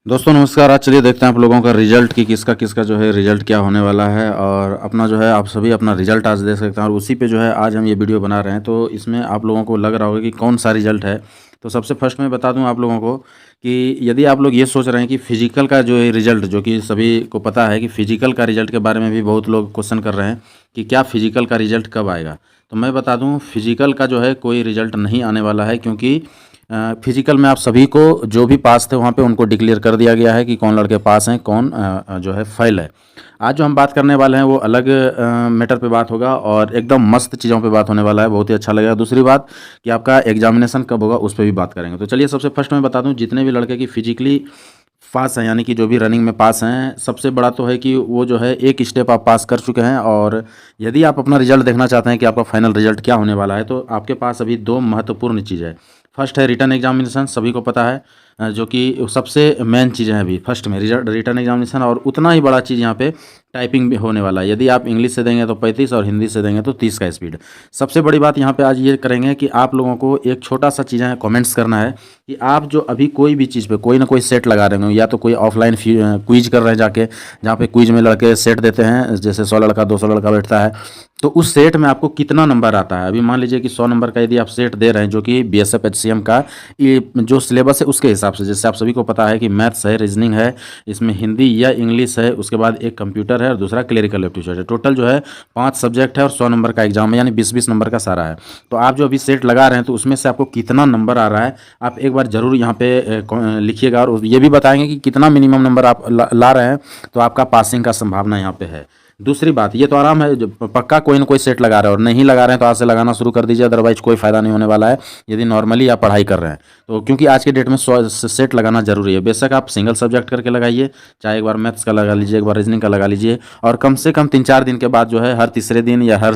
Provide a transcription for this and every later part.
दोस्तों नमस्कार। आज चलिए देखते हैं आप लोगों का रिजल्ट कि किसका किसका जो है रिजल्ट क्या होने वाला है। और अपना जो है आप सभी अपना रिजल्ट आज देख सकते हैं और उसी पे जो है आज हम ये वीडियो बना रहे हैं। तो इसमें आप लोगों को लग रहा होगा कि कौन सा रिजल्ट है। तो सबसे फर्स्ट मैं बता दूं आप लोगों को कि यदि आप लोग ये सोच रहे हैं कि फिजिकल का जो है रिजल्ट, जो कि सभी को पता है कि फिजिकल का रिजल्ट के बारे में भी बहुत लोग क्वेश्चन कर रहे हैं कि क्या फिजिकल का रिजल्ट कब आएगा। तो मैं बता दूं फिजिकल का जो है कोई रिजल्ट नहीं आने वाला है, क्योंकि फिजिकल में आप सभी को जो भी पास थे वहाँ पे उनको डिक्लेयर कर दिया गया है कि कौन लड़के पास हैं, कौन जो है फेल है। आज जो हम बात करने वाले हैं वो अलग मैटर पे बात होगा और एकदम मस्त चीज़ों पे बात होने वाला है, बहुत ही अच्छा लगेगा। दूसरी बात कि आपका एग्जामिनेशन कब होगा उस पर भी बात करेंगे। तो चलिए सबसे फर्स्ट मैं बता दूं, जितने भी लड़के की फिजिकली पास हैं, यानी कि जो भी रनिंग में पास हैं, सबसे बड़ा तो है कि वो जो है एक स्टेप आप पास कर चुके हैं। और यदि आप अपना रिजल्ट देखना चाहते हैं कि आपका फाइनल रिजल्ट क्या होने वाला है, तो आपके पास अभी दो महत्वपूर्ण चीज़ है। फर्स्ट है रिटन एग्जामिनेशन, सभी को पता है, जो कि सबसे मेन चीज़ है अभी फर्स्ट में रिटन एग्जामिनेशन। और उतना ही बड़ा चीज़ यहाँ पे टाइपिंग भी होने वाला है। यदि आप इंग्लिश से देंगे तो 35 और हिंदी से देंगे तो 30 का स्पीड। सबसे बड़ी बात यहाँ पे आज ये करेंगे कि आप लोगों को एक छोटा सा चीज़ है कमेंट्स करना है कि आप जो अभी कोई भी चीज़ पे कोई ना कोई सेट लगा रहे हो, या तो कोई ऑफलाइन क्विज कर रहे हैं जाके, जहाँ पे क्विज में लड़के सेट देते हैं, जैसे 100 लड़का 200 लड़का बैठता है, तो उस सेट में आपको कितना नंबर आता है। अभी मान लीजिए कि 100 नंबर का यदि आप सेट दे रहे हैं, जो कि बीएसएफ एचसीएम का ये जो सिलेबस है उसके हिसाब से, जैसे आप सभी को पता है कि मैथ्स है, रीजनिंग है, इसमें हिंदी या इंग्लिश है, उसके बाद एक कंप्यूटर है और दूसरा क्लेरिकल एप्टीट्यूड है। टोटल जो है 5 सब्जेक्ट है और 100 नंबर का एग्जाम है, यानी 20-20 नंबर का सारा है। तो आप जो अभी सेट लगा रहे हैं तो उसमें से आपको कितना नंबर आ रहा है आप एक बार जरूर यहाँ पे लिखिएगा। और ये भी बताएंगे कि कितना मिनिमम नंबर आप ला रहे हैं तो आपका पासिंग का संभावना यहाँ पे है। दूसरी बात, ये तो आराम है, पक्का कोई ना कोई सेट लगा रहे हैं, और नहीं लगा रहे हैं तो आज से लगाना शुरू कर दीजिए, अदरवाइज कोई फायदा नहीं होने वाला है यदि नॉर्मली आप पढ़ाई कर रहे हैं तो। क्योंकि आज के डेट में सेट लगाना जरूरी है। बेशक आप सिंगल सब्जेक्ट करके लगाइए, चाहे एक बार मैथ्स का लगा लीजिए, एक बार रीजनिंग का लगा लीजिए, और कम से कम 3-4 दिन के बाद जो है हर तीसरे दिन या हर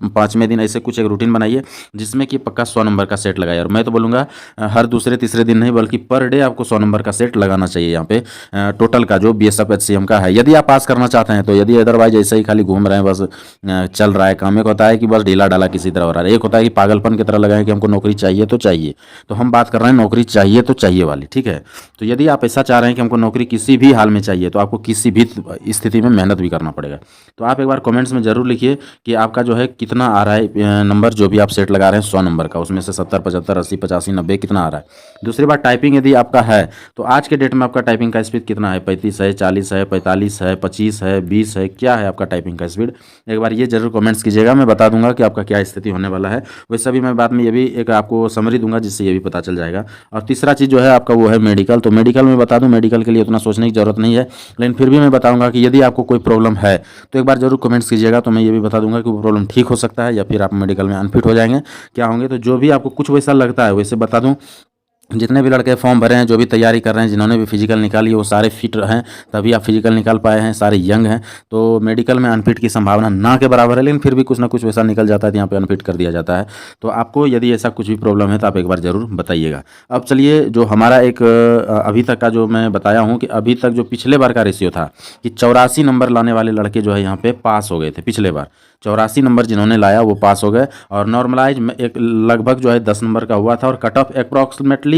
5वें दिन ऐसे कुछ एक रूटीन बनाइए जिसमें कि पक्का 100 नंबर का सेट लगाइए। और मैं तो बोलूँगा हर दूसरे तीसरे दिन नहीं बल्कि पर डे आपको 100 नंबर का सेट लगाना चाहिए यहाँ पे टोटल का जो बीएसएफ एचसीएम का है, यदि आप पास करना चाहते हैं तो। यदि अदरवाइज ऐसे ही खाली घूम रहे हैं, बस चल रहा है काम, एक होता है कि बस ढीला डाला किसी तरह हो रहा है, एक होता है कि पागलपन की तरह लगा है कि हमको नौकरी चाहिए तो चाहिए। तो हम बात कर रहे हैं नौकरी चाहिए तो चाहिए वाली, ठीक है। तो यदि आप ऐसा चाह रहे हैं कि हमको नौकरी किसी भी हाल में चाहिए तो आपको किसी भी स्थिति में मेहनत भी करना पड़ेगा। तो आप एक बार कमेंट्स में जरूर लिखिए कि आपका जो है कितना आ रहा है नंबर, जो भी आप सेट लगा रहे हैं 100 नंबर का, उसमें से 70, 75, 80, 85, 90 कितना आ रहा है। दूसरी बात, टाइपिंग यदि आपका है तो आज के डेट में आपका टाइपिंग का स्पीड कितना है, 35 है, 40 है, 45 है, 25 है, 20 है, क्या है आपका टाइपिंग का स्पीड। एक बार ये जरूर कमेंट्स कीजिएगा, मैं बता दूंगा कि आपका क्या स्थिति होने वाला है। वैसे भी मैं बाद में ये भी एक आपको समरी दूंगा जिससे ये भी पता चल जाएगा। और तीसरा चीज़ जो है आपका वो है मेडिकल। तो मेडिकल में बता दूं, मेडिकल के लिए उतना सोचने की जरूरत नहीं है, लेकिन फिर भी मैं बताऊंगा कि यदि आपको कोई प्रॉब्लम है तो एक बार जरूर कमेंट्स कीजिएगा, तो मैं ये भी बता दूंगा कि वो प्रॉब्लम ठीक हो सकता है या फिर आप मेडिकल में अनफिट हो जाएंगे, क्या होंगे। तो जो भी आपको कुछ वैसा लगता है वैसे बता दूं, जितने भी लड़के फॉर्म भरे हैं, जो भी तैयारी कर रहे हैं, जिन्होंने भी फिजिकल निकाली है वो सारे फिट हैं, तभी आप फिजिकल निकाल पाए हैं, सारे यंग हैं। तो मेडिकल में अनफिट की संभावना ना के बराबर है, लेकिन फिर भी कुछ ना कुछ वैसा निकल जाता है तो यहाँ पे अनफिट कर दिया जाता है। तो आपको यदि ऐसा कुछ भी प्रॉब्लम है तो आप एक बार जरूर बताइएगा। अब चलिए, जो हमारा एक अभी तक का जो मैं बताया हूँ कि अभी तक जो पिछले बार का रेशियो था कि 84 नंबर लाने वाले लड़के जो है यहाँ पे पास हो गए थे। पिछले बार 84 नंबर जिन्होंने लाया वो पास हो गए, और नॉर्मलाइज में एक लगभग जो है 10 नंबर का हुआ था, और कट ऑफ अप्रॉक्सीमेटली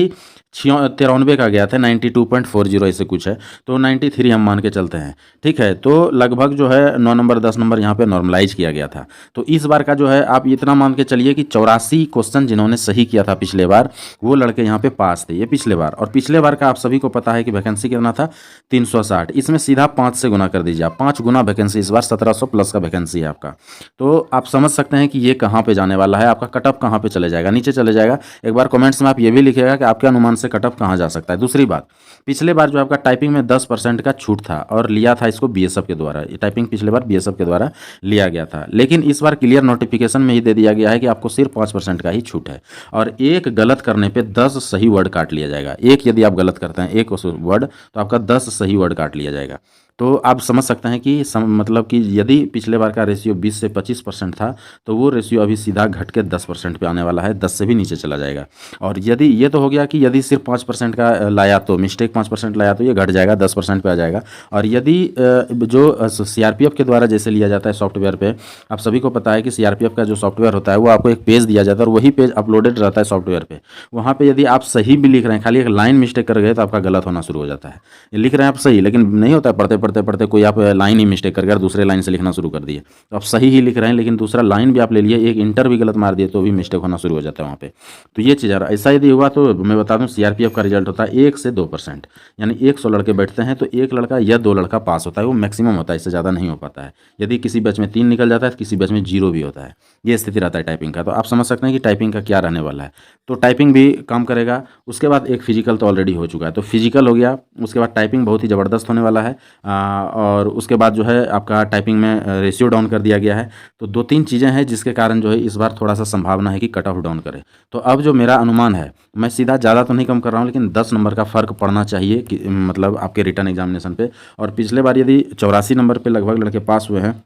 93 का गया था, 92.40 ऐसे कुछ है, तो 93 हम मान के चलते हैं, ठीक है। तो लगभग जो है 9 नंबर 10 नंबर यहाँ पे नॉर्मलाइज किया गया था। तो इस बार का जो है आप इतना मान के चलिए कि 84 क्वेश्चन जिन्होंने सही किया था पिछले बार, वो लड़के यहाँ पे पास थे, ये पिछले बार। और पिछले बार का आप सभी को पता है कि वैकेंसी कितना था, 360। इसमें सीधा 5 से गुना कर दीजिए आप, 5 गुना वैकेंसी इस बार 1700 प्लस का वैकेंसी है आपका। तो आप समझ सकते हैं कि ये कहाँ पे जाने वाला है, आपका कटअप कहाँ पे चले जाएगा, नीचे चले जाएगा। एक बार कमेंट्स में आप ये भी लिखिएगा कि आपके अनुमान से कटअप कहाँ जा सकता है। दूसरी बात, पिछले बार जो आपका टाइपिंग में 10% का छूट था और लिया था इसको बीएसएफ के द्वारा, ये टाइपिंग पिछले बार बीएसएफ के द्वारा लिया गया था, लेकिन इस बार क्लियर नोटिफिकेशन में ही दे दिया गया है कि आपको सिर्फ 5% का ही छूट है, और एक गलत करने पे 10 सही वर्ड काट लिया जाएगा। एक यदि आप गलत करते हैं एक वर्ड तो आपका 10 सही वर्ड काट लिया जाएगा। तो आप समझ सकते हैं कि मतलब कि यदि पिछले बार का रेशियो 20 से 25% था, तो वो रेशियो अभी सीधा घट के 10% पे आने वाला है, 10 से भी नीचे चला जाएगा। और यदि ये तो हो गया कि यदि सिर्फ 5% का लाया तो मिस्टेक 5% लाया तो ये घट जाएगा, 10% पे आ जाएगा। और यदि जो सीआरपीएफ के द्वारा जैसे लिया जाता है सॉफ्टवेयर पे, आप सभी को पता है कि सीआरपीएफ का जो सॉफ्टवेयर होता है वो आपको एक पेज दिया जाता है और वही पेज अपलोडेड रहता है सॉफ्टवेयर पे। वहाँ पे यदि आप सही भी लिख रहे हैं, खाली एक लाइन मिस्टेक कर गए तो आपका गलत होना शुरू हो जाता है। ये लिख रहे हैं आप सही, लेकिन नहीं होता है, पढ़ते पढ़ते पढ़ते कोई आप लाइन ही मिस्टेक कर गया और दूसरे लाइन से लिखना शुरू कर दिए, तो आप सही ही लिख रहे हैं लेकिन दूसरा लाइन भी आप ले लिए, एक इंटर भी गलत मार दिए तो भी मिस्टेक होना शुरू हो जाता है वहाँ पे। तो ये चीज़ ऐसा यदि हुआ तो मैं बता दूँ सीआरपीएफ का रिजल्ट होता है 1 से 2%, यानी 100 लड़के बैठते हैं तो 1 लड़का या 2 लड़का पास होता है, वो मैक्सिमम होता है, इससे ज़्यादा नहीं हो पाता है। यदि किसी बैच में 3 निकल जाता है तो किसी बैच में 0 भी होता है। ये स्थिति रहता है टाइपिंग का। तो आप समझ सकते हैं कि टाइपिंग का क्या रहने वाला है। तो टाइपिंग भी काम करेगा। उसके बाद एक फिजिकल तो ऑलरेडी हो चुका है, तो फिजिकल हो गया, उसके बाद टाइपिंग बहुत ही ज़बरदस्त होने वाला है। और उसके बाद जो है आपका टाइपिंग में रेशियो डाउन कर दिया गया है। तो 2-3 चीज़ें हैं जिसके कारण जो है इस बार थोड़ा सा संभावना है कि कट ऑफ डाउन करे। तो अब जो मेरा अनुमान है, मैं सीधा ज़्यादा तो नहीं कम कर रहा हूँ, लेकिन 10 नंबर का फ़र्क पड़ना चाहिए कि मतलब आपके रिटर्न एग्जामिनेशन पे। और पिछले बार यदि 84 नंबर पे लगभग लड़के पास हुए हैं,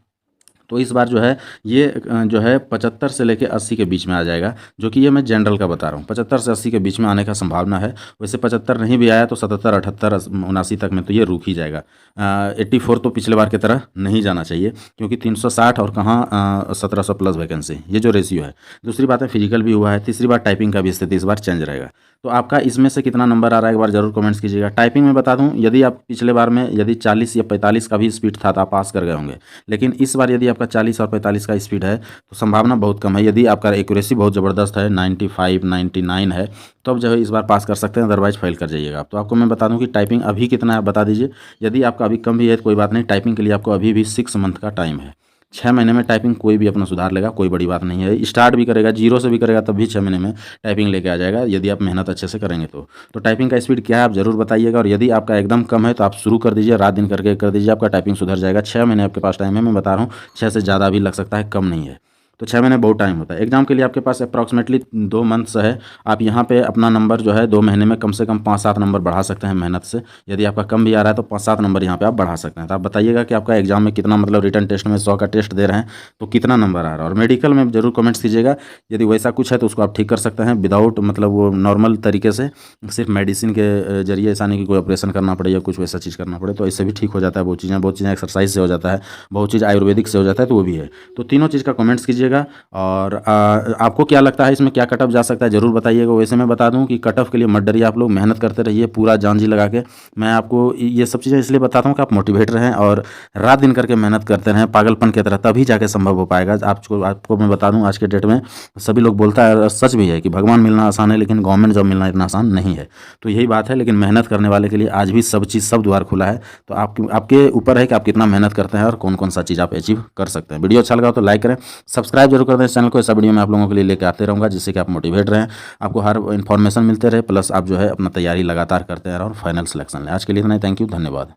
तो इस बार जो है ये जो है 75 से लेके 80 के बीच में आ जाएगा, जो कि ये मैं जनरल का बता रहा हूँ। 75 से 80 के बीच में आने का संभावना है। वैसे 75 नहीं भी आया तो 77, 78, 79 तक में तो ये रुक ही जाएगा। 84 तो पिछले बार की तरह नहीं जाना चाहिए, क्योंकि 360 और कहाँ 1700 प्लस वैकेंसी, ये जो रेशियो है। दूसरी बात है फिजिकल भी हुआ है। तीसरी बात टाइपिंग का भी स्थिति इस बार चेंज रहेगा। तो आपका इसमें से कितना नंबर आ रहा है एक बार जरूर कमेंट्स कीजिएगा। टाइपिंग में बता दूं, यदि आप पिछले बार में यदि 40 या 45 का भी स्पीड था तो आप पास कर गए होंगे, लेकिन इस बार यदि आपका 40 और 45 का स्पीड है तो संभावना बहुत कम है। यदि आपका एक्यूरेसी बहुत ज़बरदस्त है, 95, 99 है, तो अब जो है इस बार पास कर सकते हैं, अदरवाइज फेल कर जाइएगा आप। तो आपको मैं बता दूं कि टाइपिंग अभी कितना है आप बता दीजिए। यदि आपका अभी कम भी है तो कोई बात नहीं, टाइपिंग के लिए आपको अभी भी 6 मंथ का टाइम है। 6 महीने में टाइपिंग कोई भी अपना सुधार लेगा, कोई बड़ी बात नहीं है। स्टार्ट भी करेगा, 0 से भी करेगा तब भी 6 महीने में टाइपिंग लेके आ जाएगा, यदि आप मेहनत अच्छे से करेंगे तो टाइपिंग का स्पीड क्या है आप ज़रूर बताइएगा। और यदि आपका एकदम कम है तो आप शुरू कर दीजिए, रात दिन करके कर दीजिए, आपका टाइपिंग सुधर जाएगा। 6 महीने आपके पास टाइम है, मैं बता रहा हूँ 6 से ज़्यादा भी लग सकता है, कम नहीं है। तो 6 महीने बहुत टाइम होता है। एग्जाम के लिए आपके पास अप्रॉक्सीमेटली 2 मंथ्स है। आप यहाँ पे अपना नंबर जो है 2 महीने में कम से कम 5-7 नंबर बढ़ा सकते हैं मेहनत से। यदि आपका कम भी आ रहा है तो 5-7 नंबर यहाँ पे आप बढ़ा सकते हैं। तो आप बताइएगा कि आपका एग्जाम में कितना, मतलब रिटन टेस्ट में 100 का टेस्ट दे रहे हैं तो कितना नंबर आ रहा है। और मेडिकल में जरूर कमेंट्स कीजिएगा, यदि वैसा कुछ है तो उसको आप ठीक कर सकते हैं विदाउट, मतलब वो नॉर्मल तरीके से, सिर्फ मेडिसिन के जरिए। ऐसा नहीं कि कोई ऑपरेशन करना पड़े या कुछ वैसा चीज़ करना पड़े, तो इससे भी ठीक हो जाता है। बहुत चीज़ें एक्सरसाइज से हो जाता है, बहुत चीज़ आयुर्वेदिक से हो जाता है, तो वो भी है। तो तीनों चीज़ का कमेंट्स कीजिएगा। और आपको क्या लगता है इसमें क्या कट ऑफ जा सकता है ज़रूर बताइएगा। वैसे मैं बता दूं कि कट ऑफ के लिए मत डरिए, आप लोग मेहनत करते रहिए पूरा जान जी लगा के। मैं आपको ये सब चीज़ें इसलिए बताता हूं कि आप मोटिवेट रहें और रात दिन करके मेहनत करते रहें पागलपन की तरह, तभी जाके संभव हो पाएगा। आपको मैं बता दूं आज के डेट में सभी लोग बोलता है, सच भी है कि भगवान मिलना आसान है, लेकिन गवर्नमेंट जॉब मिलना इतना आसान नहीं है। तो यही बात है, लेकिन मेहनत करने वाले के लिए आज भी सब चीज़, सब द्वार खुला है। तो आपके ऊपर है कि आप कितना मेहनत करते हैं और कौन कौन सा चीज़ आप अचीव कर सकते हैं। वीडियो अच्छा लगा तो लाइक करें, सब्सक्राइब जरूर कर दें इस चैनल को। ऐसा वीडियो मैं आप लोगों के लिए लेकर आते रहूँगा, जिससे कि आप मोटिवेट रहें, आपको हर इन्फॉर्मेशन मिलते रहे, प्लस आप जो है अपना तैयारी लगातार करते रहें और फाइनल सिलेक्शन लें। आज के लिए इतना ही, थैंक यू, धन्यवाद।